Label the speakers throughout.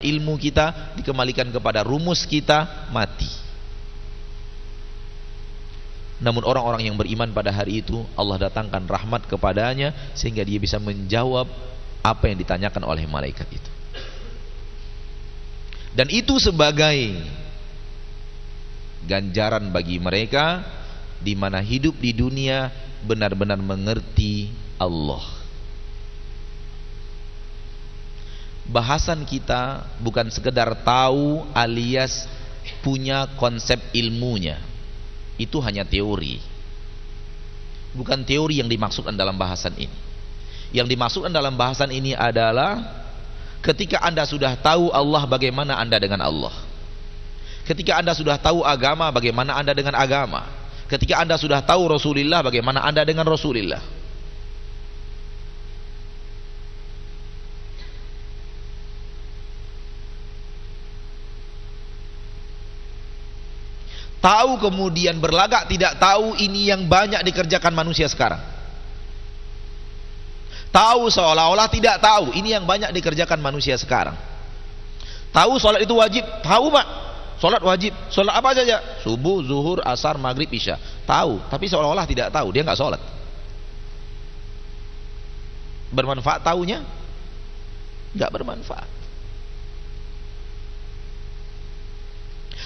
Speaker 1: ilmu kita, dikembalikan kepada rumus kita, mati. Namun orang-orang yang beriman pada hari itu, Allah datangkan rahmat kepadanya sehingga dia bisa menjawab apa yang ditanyakan oleh malaikat itu. Dan itu sebagai ganjaran bagi mereka di mana hidup di dunia benar-benar mengerti Allah. Bahasan kita bukan sekedar tahu alias punya konsep ilmunya. Itu hanya teori. Bukan teori yang dimaksudkan dalam bahasan ini. Yang dimaksudkan dalam bahasan ini adalah ketika Anda sudah tahu Allah, bagaimana Anda dengan Allah. Ketika Anda sudah tahu agama, bagaimana Anda dengan agama. Ketika Anda sudah tahu Rasulullah, bagaimana Anda dengan Rasulullah. Tahu kemudian berlagak tidak tahu, ini yang banyak dikerjakan manusia sekarang. Tahu seolah-olah tidak tahu, ini yang banyak dikerjakan manusia sekarang. Tahu sholat itu wajib, tahu Pak, sholat wajib, sholat apa saja, subuh, zuhur, asar, maghrib, isya, tahu, tapi seolah-olah tidak tahu, dia nggak sholat. Bermanfaat tahunya? Nggak bermanfaat.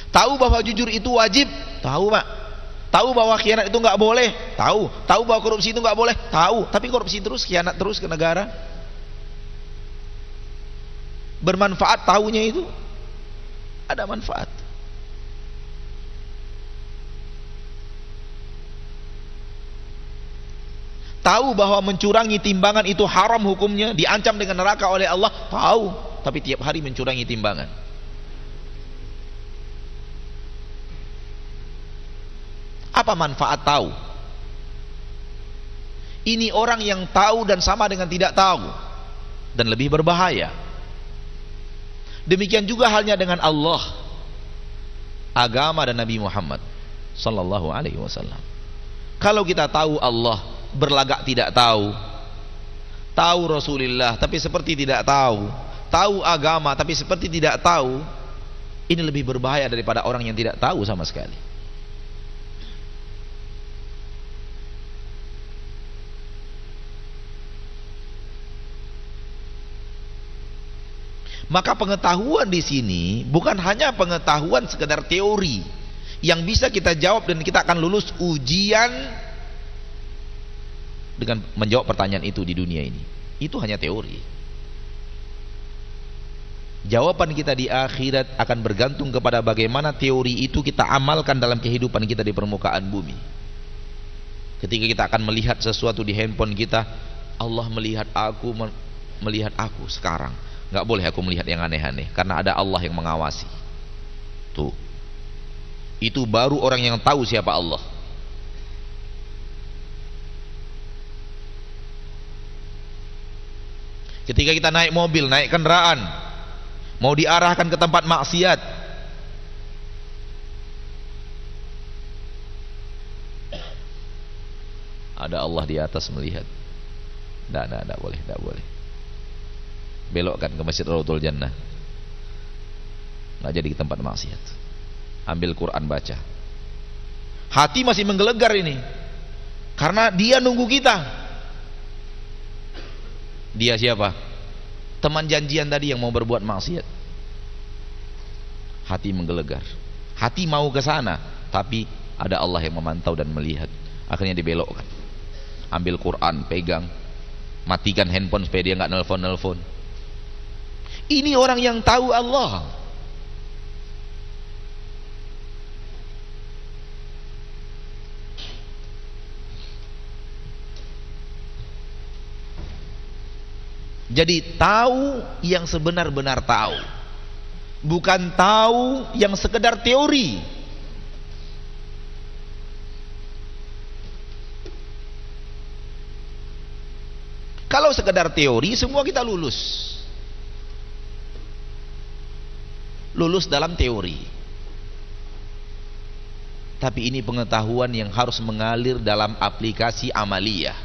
Speaker 1: Tahu bahwa jujur itu wajib, tahu Pak. Tahu bahwa khianat itu nggak boleh, tahu. Tahu bahwa korupsi itu nggak boleh, tahu. Tapi korupsi terus, khianat terus ke negara. Bermanfaat tahunya itu? Ada manfaat. Tahu bahwa mencurangi timbangan itu haram hukumnya, diancam dengan neraka oleh Allah, tahu. Tapi tiap hari mencurangi timbangan. Apa manfaat tahu? Ini orang yang tahu dan sama dengan tidak tahu, dan lebih berbahaya. Demikian juga halnya dengan Allah, agama dan Nabi Muhammad sallallahu alaihi wasallam. Kalau kita tahu Allah, berlagak tidak tahu, tahu Rasulullah tapi seperti tidak tahu, tahu agama tapi seperti tidak tahu, ini lebih berbahaya daripada orang yang tidak tahu sama sekali. Maka pengetahuan di sini bukan hanya pengetahuan sekedar teori yang bisa kita jawab dan kita akan lulus ujian dengan menjawab pertanyaan itu di dunia ini. Itu hanya teori. Jawaban kita di akhirat akan bergantung kepada bagaimana teori itu kita amalkan dalam kehidupan kita di permukaan bumi. Ketika kita akan melihat sesuatu di handphone kita, Allah melihat aku sekarang. Nggak boleh aku melihat yang aneh-aneh karena ada Allah yang mengawasi. Tuh, itu baru orang yang tahu siapa Allah. Ketika kita naik mobil, naik kendaraan, mau diarahkan ke tempat maksiat, ada Allah di atas melihat. Tidak boleh, tidak boleh. Belokkan ke Masjid Raudhul Jannah, nggak jadi ke tempat maksiat. Ambil Quran, baca. Hati masih menggelegar ini karena dia nunggu kita. Dia siapa? Teman janjian tadi yang mau berbuat maksiat. Hati menggelegar, hati mau ke sana, tapi ada Allah yang memantau dan melihat. Akhirnya dibelokkan. Ambil Quran, pegang, matikan handphone supaya dia nggak nelpon. Ini orang yang tahu Allah. Jadi tahu yang sebenar-benar tahu, bukan tahu yang sekedar teori. Kalau sekedar teori, semua kita lulus dalam teori. Tapi ini pengetahuan yang harus mengalir dalam aplikasi amaliyah.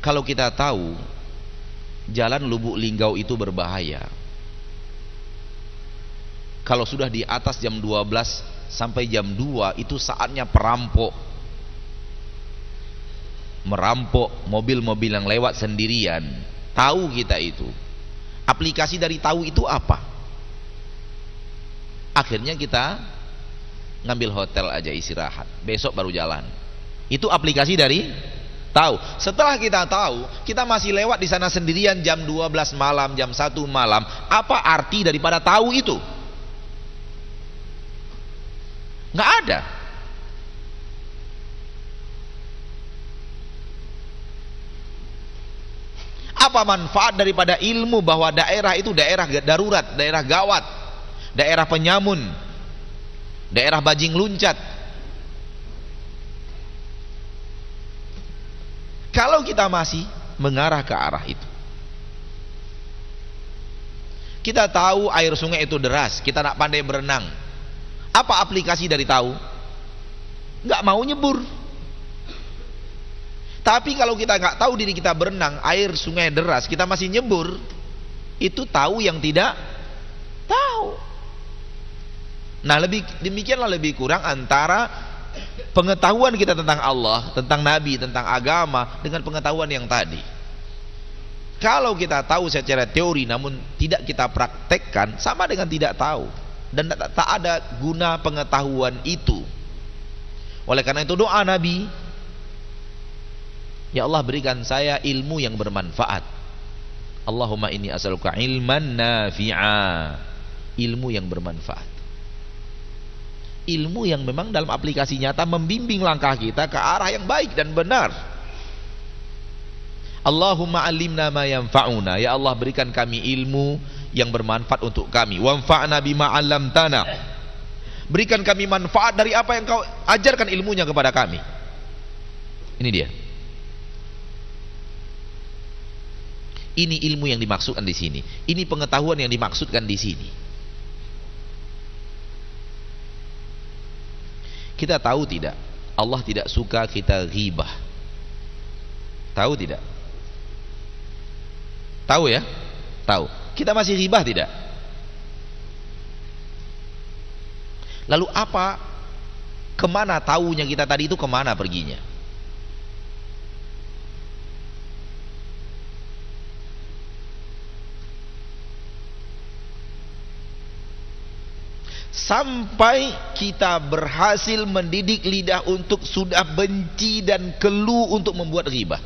Speaker 1: Kalau kita tahu jalan Lubuk Linggau itu berbahaya, kalau sudah di atas jam 12 sampai jam 2 itu saatnya perampok merampok mobil-mobil yang lewat sendirian. Tahu kita itu. Aplikasi dari tahu itu apa? Akhirnya kita ngambil hotel aja istirahat, besok baru jalan. Itu aplikasi dari tahu. Setelah kita tahu, kita masih lewat di sana sendirian jam 12 malam, jam 1 malam. Apa arti daripada tahu itu? Nggak ada. Apa manfaat daripada ilmu bahwa daerah itu daerah darurat, daerah gawat, daerah penyamun, daerah bajing luncat? Kalau kita masih mengarah ke arah itu, kita tahu air sungai itu deras, kita nak pandai berenang. Apa aplikasi dari tahu? Nggak mau nyebur. Tapi kalau kita nggak tahu diri kita berenang, air sungai deras, kita masih nyebur, itu tahu yang tidak tahu. Nah, demikianlah lebih kurang antara pengetahuan kita tentang Allah, tentang Nabi, tentang agama dengan pengetahuan yang tadi. Kalau kita tahu secara teori namun tidak kita praktekkan, sama dengan tidak tahu, dan tak ada guna pengetahuan itu. Oleh karena itu doa Nabi, ya Allah berikan saya ilmu yang bermanfaat. Allahumma inni as'aluka ilman nafi'a, ilmu yang bermanfaat, ilmu yang memang dalam aplikasi nyata membimbing langkah kita ke arah yang baik dan benar. Allahumma alimna ma yanfa'una, ya Allah berikan kami ilmu yang bermanfaat untuk kami. Wanfa'na bima 'allamtana, berikan kami manfaat dari apa yang kau ajarkan ilmunya kepada kami. Ini dia. Ini ilmu yang dimaksudkan di sini. Ini pengetahuan yang dimaksudkan di sini. Kita tahu tidak? Allah tidak suka kita ghibah. Tahu tidak? Tahu ya? Tahu. Kita masih ghibah tidak? Lalu apa? Kemana taunya kita tadi itu, kemana perginya? Sampai kita berhasil mendidik lidah untuk sudah benci dan keluh untuk membuat ghibah.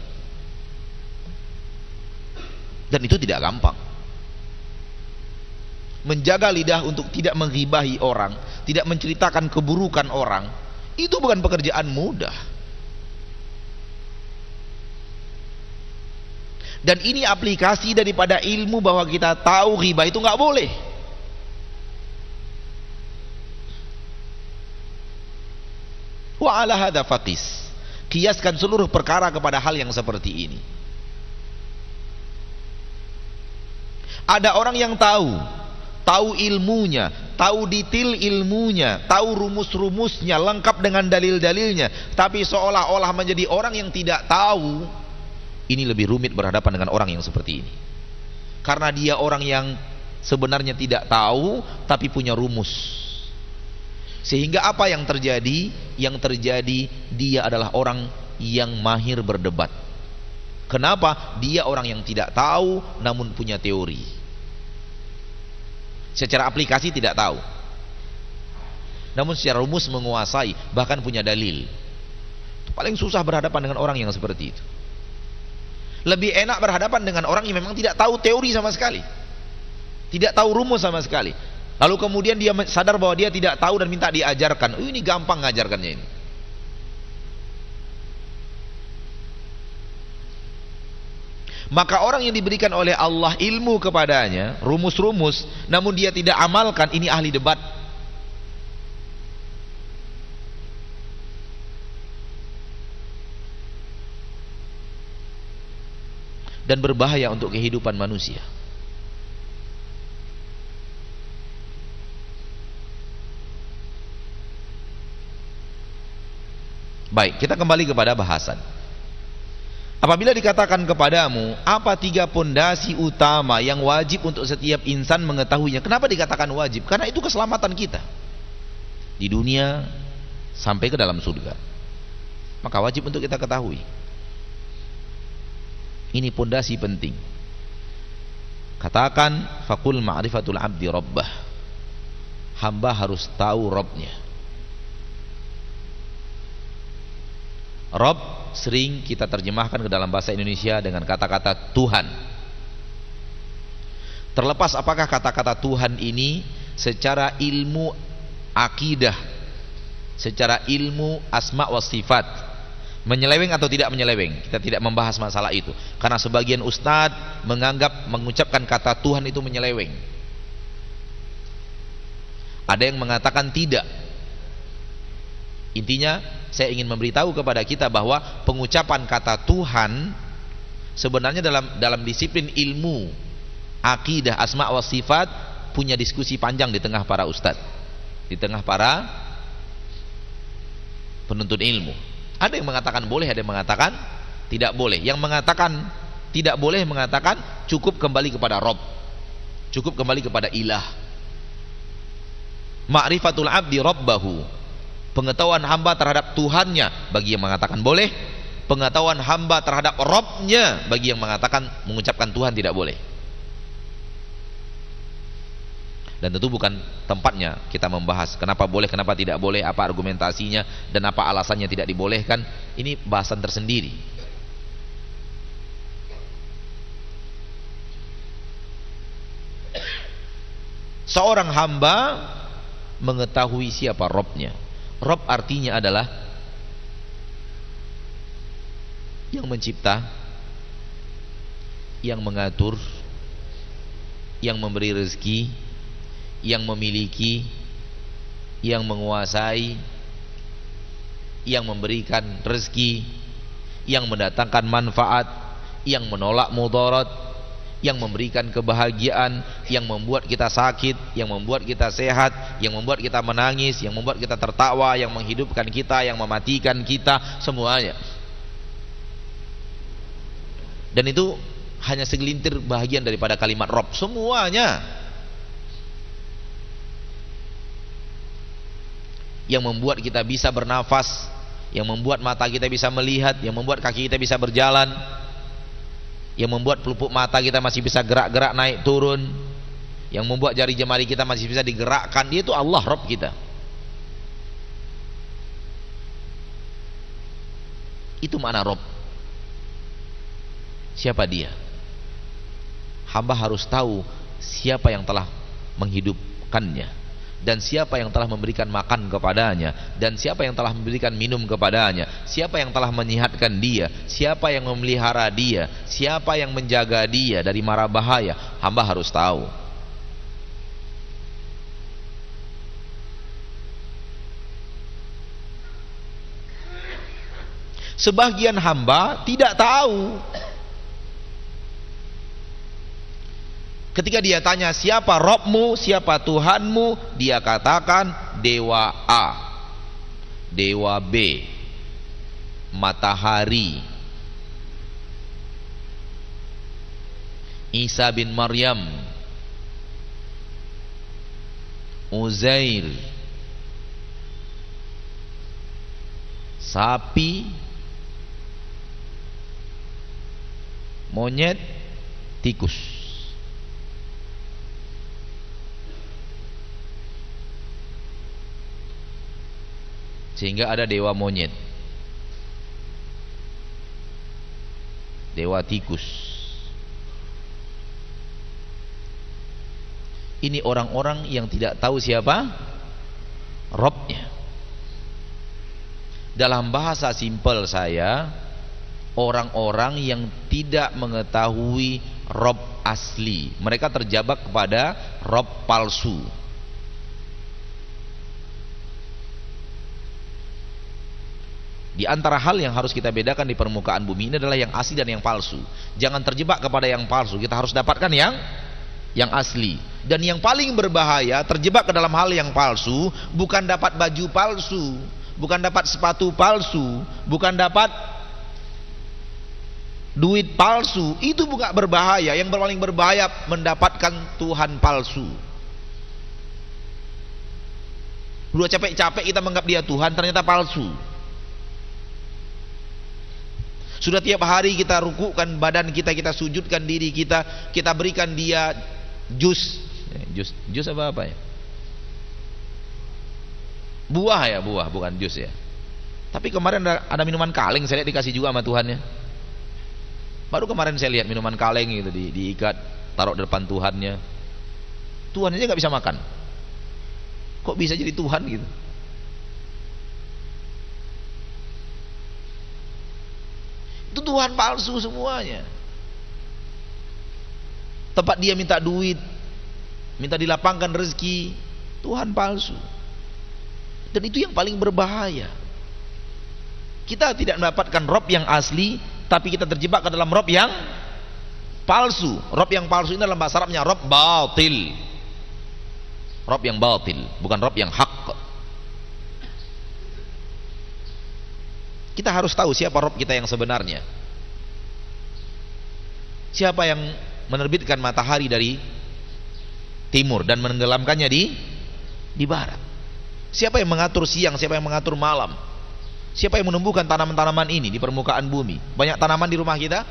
Speaker 1: Dan itu tidak gampang. Menjaga lidah untuk tidak menghibahi orang, tidak menceritakan keburukan orang, itu bukan pekerjaan mudah. Dan ini aplikasi daripada ilmu bahwa kita tahu ghibah itu nggak boleh. Wa ala hadza faqis, kiaskan seluruh perkara kepada hal yang seperti ini. Ada orang yang tahu ilmunya, tahu detail ilmunya, tahu rumus-rumusnya, lengkap dengan dalil-dalilnya, tapi seolah-olah menjadi orang yang tidak tahu. Ini lebih rumit berhadapan dengan orang yang seperti ini, karena dia orang yang sebenarnya tidak tahu tapi punya rumus. Sehingga apa yang terjadi? Yang terjadi dia adalah orang yang mahir berdebat. Kenapa? Dia orang yang tidak tahu namun punya teori. Secara aplikasi tidak tahu, namun secara rumus menguasai, bahkan punya dalil. Itu paling susah berhadapan dengan orang yang seperti itu. Lebih enak berhadapan dengan orang yang memang tidak tahu teori sama sekali, tidak tahu rumus sama sekali. Lalu kemudian dia sadar bahwa dia tidak tahu dan minta diajarkan. Ini gampang ngajarkannya ini. Maka orang yang diberikan oleh Allah ilmu kepadanya, rumus-rumus, namun dia tidak amalkan, ini ahli debat. Dan berbahaya untuk kehidupan manusia. Baik, kita kembali kepada bahasan. Apabila dikatakan kepadamu, apa 3 pondasi utama yang wajib untuk setiap insan mengetahuinya? Kenapa dikatakan wajib? Karena itu keselamatan kita di dunia sampai ke dalam surga. Maka wajib untuk kita ketahui. Ini pondasi penting. Katakan, faqul ma'rifatul abdi rabbah. Hamba harus tahu Rabbnya. Rabb sering kita terjemahkan ke dalam bahasa Indonesia dengan kata-kata Tuhan. Terlepas apakah kata-kata Tuhan ini secara ilmu akidah, secara ilmu asma wa sifat, menyeleweng atau tidak menyeleweng, kita tidak membahas masalah itu. Karena sebagian ustadz menganggap mengucapkan kata Tuhan itu menyeleweng. Ada yang mengatakan tidak. Intinya saya ingin memberitahu kepada kita bahwa pengucapan kata Tuhan sebenarnya dalam disiplin ilmu akidah asma wa sifat punya diskusi panjang di tengah para ustadz, di tengah para penuntut ilmu. Ada yang mengatakan boleh, ada yang mengatakan tidak boleh. Yang mengatakan tidak boleh mengatakan cukup kembali kepada Rabb, cukup kembali kepada ilah. Ma'rifatul abdi rabbahu, pengetahuan hamba terhadap Tuhannya, bagi yang mengatakan boleh. Pengetahuan hamba terhadap Rabbnya, bagi yang mengatakan mengucapkan Tuhan tidak boleh. Dan tentu bukan tempatnya kita membahas kenapa boleh, kenapa tidak boleh, apa argumentasinya, dan apa alasannya tidak dibolehkan. Ini bahasan tersendiri. Seorang hamba mengetahui siapa Rabbnya. Rabb artinya adalah yang mencipta, yang mengatur, yang memberi rezeki, yang memiliki, yang menguasai, yang memberikan rezeki, yang mendatangkan manfaat, yang menolak mudarat, yang memberikan kebahagiaan, yang membuat kita sakit, yang membuat kita sehat, yang membuat kita menangis, yang membuat kita tertawa, yang menghidupkan kita, yang mematikan kita, semuanya. Dan itu hanya segelintir bahagian daripada kalimat Rabb, semuanya. Yang membuat kita bisa bernafas, yang membuat mata kita bisa melihat, yang membuat kaki kita bisa berjalan, yang membuat pelupuk mata kita masih bisa gerak-gerak naik turun, yang membuat jari jemari kita masih bisa digerakkan, dia itu Allah Rabb kita. Itu makna Rabb. Siapa dia? Hamba harus tahu siapa yang telah menghidupkannya, dan siapa yang telah memberikan makan kepadanya, dan siapa yang telah memberikan minum kepadanya, siapa yang telah menyehatkan dia, siapa yang memelihara dia, siapa yang menjaga dia dari mara bahaya. Hamba harus tahu. Sebagian hamba tidak tahu. Ketika dia tanya siapa Rabbmu, siapa Tuhanmu, dia katakan dewa A, dewa B, matahari, Isa bin Maryam, Uzair, sapi, monyet, tikus. Sehingga ada dewa monyet, dewa tikus. Ini orang-orang yang tidak tahu siapa Rabbnya. Dalam bahasa simpel saya, orang-orang yang tidak mengetahui Rabb asli. Mereka terjebak kepada Rabb palsu. Di antara hal yang harus kita bedakan di permukaan bumi ini adalah yang asli dan yang palsu. Jangan terjebak kepada yang palsu. Kita harus dapatkan yang asli. Dan yang paling berbahaya terjebak ke dalam hal yang palsu, bukan dapat baju palsu, bukan dapat sepatu palsu, bukan dapat duit palsu itu bukan berbahaya. Yang paling berbahaya mendapatkan Tuhan palsu. Udah capek-capek kita menganggap dia Tuhan, ternyata palsu. Sudah tiap hari kita rukukkan badan kita, kita sujudkan diri kita, kita berikan dia jus apa ya? Buah ya, buah, bukan jus ya. Tapi kemarin ada minuman kaleng saya lihat dikasih juga sama Tuhannya. Baru kemarin saya lihat minuman kaleng gitu diikat, taruh di depan Tuhannya. Tuhan aja nggak bisa makan. Kok bisa jadi Tuhan gitu? Itu Tuhan palsu semuanya. Tempat dia minta duit, minta dilapangkan rezeki, Tuhan palsu. Dan itu yang paling berbahaya. Kita tidak mendapatkan Rob yang asli, tapi kita terjebak ke dalam Rob yang palsu. Rob yang palsu ini dalam bahasa Arabnya Rob batil. Rob yang batil, bukan Rob yang hak. Kita harus tahu siapa Rob kita yang sebenarnya. Siapa yang menerbitkan matahari dari timur dan menenggelamkannya di barat. Siapa yang mengatur siang, siapa yang mengatur malam. Siapa yang menumbuhkan tanaman-tanaman ini di permukaan bumi? Banyak tanaman di rumah kita.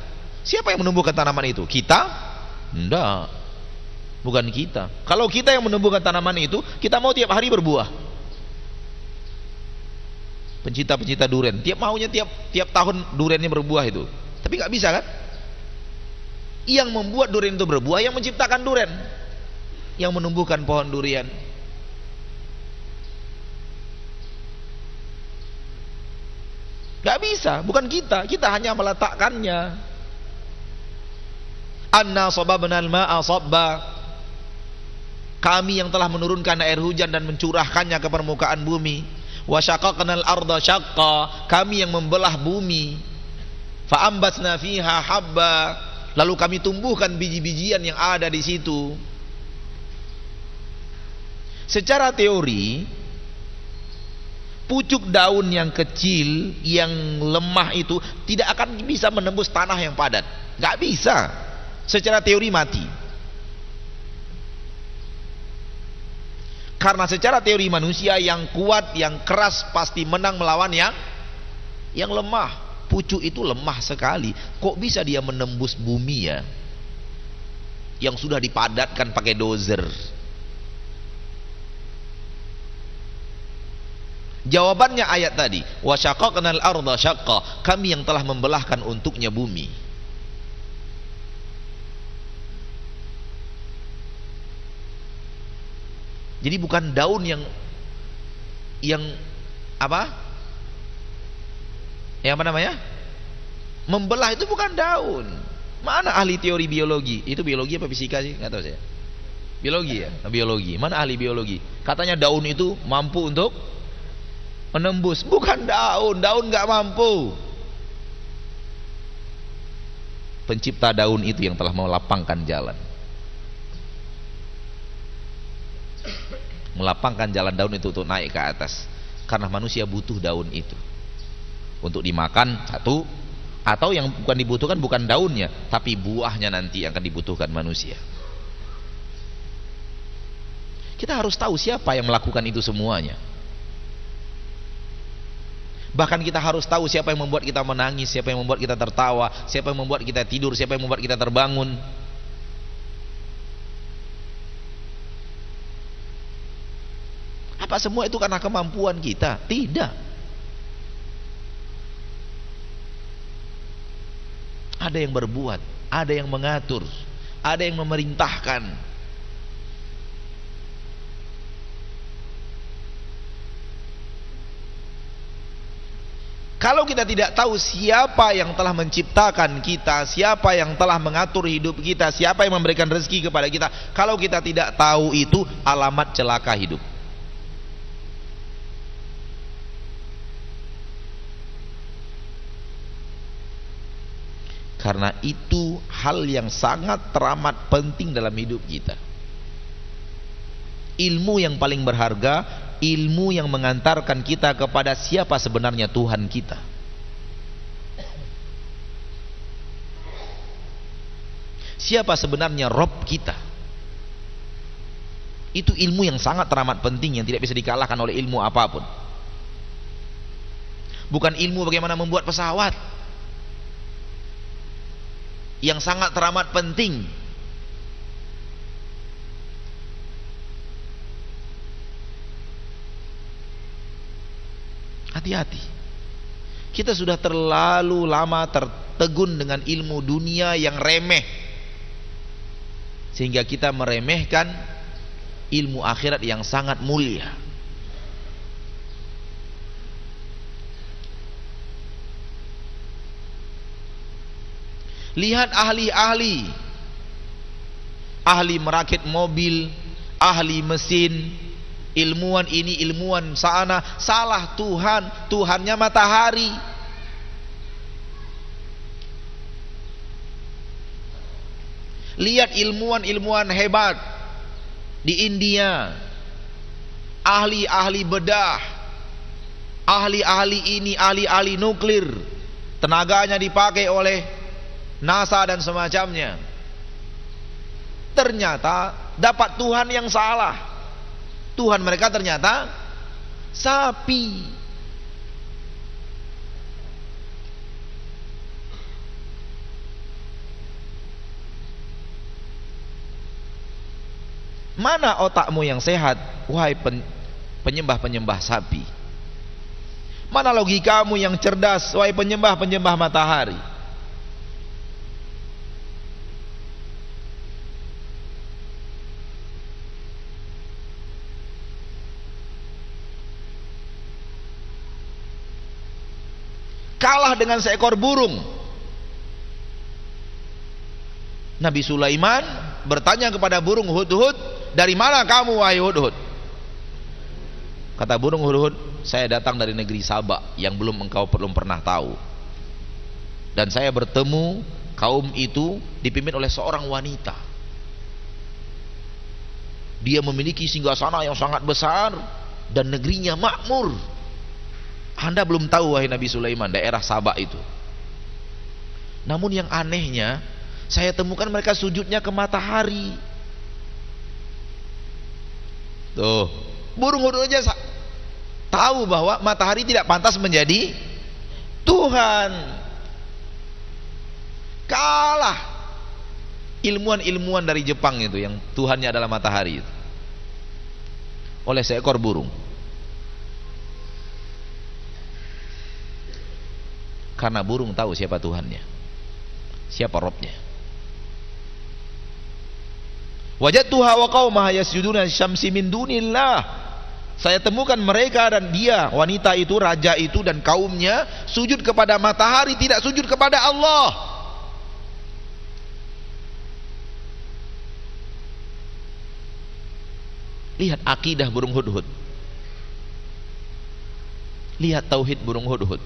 Speaker 1: Siapa yang menumbuhkan tanaman itu? Kita? Enggak. Bukan kita. Kalau kita yang menumbuhkan tanaman itu, kita mau tiap hari berbuah. Pencinta-pencinta durian, tiap tahun duriannya berbuah itu. Tapi nggak bisa kan? Yang membuat durian itu berbuah, yang menciptakan durian, yang menumbuhkan pohon durian. Gak bisa, bukan kita. Kita hanya meletakkannya. Anna sababnal ma'a sabba. Kami yang telah menurunkan air hujan dan mencurahkannya ke permukaan bumi. Wa syaqaqnal arda syaqqa. Kami yang membelah bumi. Fa ambatna fiha habba. Lalu kami tumbuhkan biji-bijian yang ada di situ. Secara teori, pucuk daun yang kecil, yang lemah itu tidak akan bisa menembus tanah yang padat. Gak bisa. Secara teori mati. Karena secara teori manusia yang kuat, yang keras pasti menang melawan yang lemah. Pucuk itu lemah sekali. Kok bisa dia menembus bumi ya? Yang sudah dipadatkan pakai dozer. Jawabannya ayat tadi, wa syaqaqnal arda syaqqa. Kami yang telah membelahkan untuknya bumi. Jadi bukan daun yang apa? Yang apa namanya? Membelah itu bukan daun. Mana ahli teori biologi? Itu biologi apa fisika sih? Nggak tahu saya. Biologi ya? Biologi. Mana ahli biologi? Katanya daun itu mampu untuk menembus. Bukan daun. Daun nggak mampu. Pencipta daun itu yang telah melapangkan jalan. Melapangkan jalan daun itu untuk naik ke atas. Karena manusia butuh daun itu untuk dimakan satu, atau yang bukan dibutuhkan bukan daunnya, tapi buahnya nanti yang akan dibutuhkan manusia. Kita harus tahu siapa yang melakukan itu semuanya. Bahkan kita harus tahu siapa yang membuat kita menangis, siapa yang membuat kita tertawa, siapa yang membuat kita tidur, siapa yang membuat kita terbangun. Apa semua itu karena kemampuan kita? Tidak. Ada yang berbuat, ada yang mengatur, ada yang memerintahkan. Kalau kita tidak tahu siapa yang telah menciptakan kita, siapa yang telah mengatur hidup kita, siapa yang memberikan rezeki kepada kita, kalau kita tidak tahu itu, alamat celaka hidup. Karena itu hal yang sangat teramat penting dalam hidup kita. Ilmu yang paling berharga, ilmu yang mengantarkan kita kepada siapa sebenarnya Tuhan kita. siapa sebenarnya Rob kita. Itu ilmu yang sangat teramat penting, yang tidak bisa dikalahkan oleh ilmu apapun. Bukan ilmu bagaimana membuat pesawat, yang sangat teramat penting. Hati-hati. Kita sudah terlalu lama tertegun dengan ilmu dunia yang remeh, sehingga kita meremehkan ilmu akhirat yang sangat mulia. Lihat ahli-ahli, ahli merakit mobil, ahli mesin, ilmuwan ini, ilmuwan sana, salah Tuhan, Tuhannya matahari. Lihat ilmuwan-ilmuwan hebat di India, ahli-ahli bedah, ahli-ahli ini, ahli-ahli nuklir, tenaganya dipakai oleh NASA dan semacamnya. Ternyata dapat Tuhan yang salah. Tuhan mereka ternyata sapi. Mana otakmu yang sehat, wahai penyembah-penyembah sapi? Mana logikamu yang cerdas, wahai penyembah-penyembah matahari? Kalah dengan seekor burung. Nabi Sulaiman bertanya kepada burung Hudhud, dari mana kamu wahai Hudhud? Kata burung Hudhud, saya datang dari negeri Sabak yang engkau belum pernah tahu. Dan saya bertemu kaum itu dipimpin oleh seorang wanita. Dia memiliki singgasana yang sangat besar dan negerinya makmur. Anda belum tahu wahai Nabi Sulaiman daerah Sabak itu. Namun yang anehnya, saya temukan mereka sujudnya ke matahari. Tuh, burung Hudhud aja tahu bahwa matahari tidak pantas menjadi Tuhan. Kalah ilmuwan-ilmuwan dari Jepang itu yang Tuhannya adalah matahari itu, oleh seekor burung. Karena burung tahu siapa Tuhannya, siapa Robnya. Wajadtuha wa qaumaha yasjuduna syamsi min dunillah. Saya temukan mereka dan dia, wanita itu, raja itu dan kaumnya sujud kepada matahari, tidak sujud kepada Allah. Lihat akidah burung Hudhud. Lihat tauhid burung Hudhud.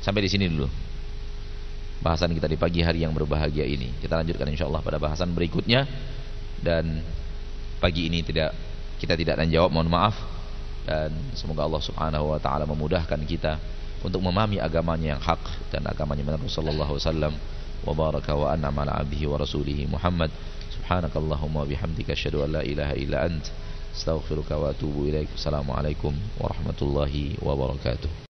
Speaker 1: Sampai di sini dulu bahasan kita di pagi hari yang berbahagia ini. Kita lanjutkan insyaallah pada bahasan berikutnya. Dan pagi ini kita tidak akan jawab, mohon maaf. Dan semoga Allah Subhanahu wa taala memudahkan kita untuk memahami agamanya yang hak dan agamanya Nabi sallallahu alaihi wasallam, wa baraka wa an'ama ala abdihi wa rasulihi Muhammad. Subhanakallahumma wa bihamdika asyhadu an la ilaha illa ant, astaghfiruka wa atubu ilaik. Assalamualaikum warahmatullahi wabarakatuh.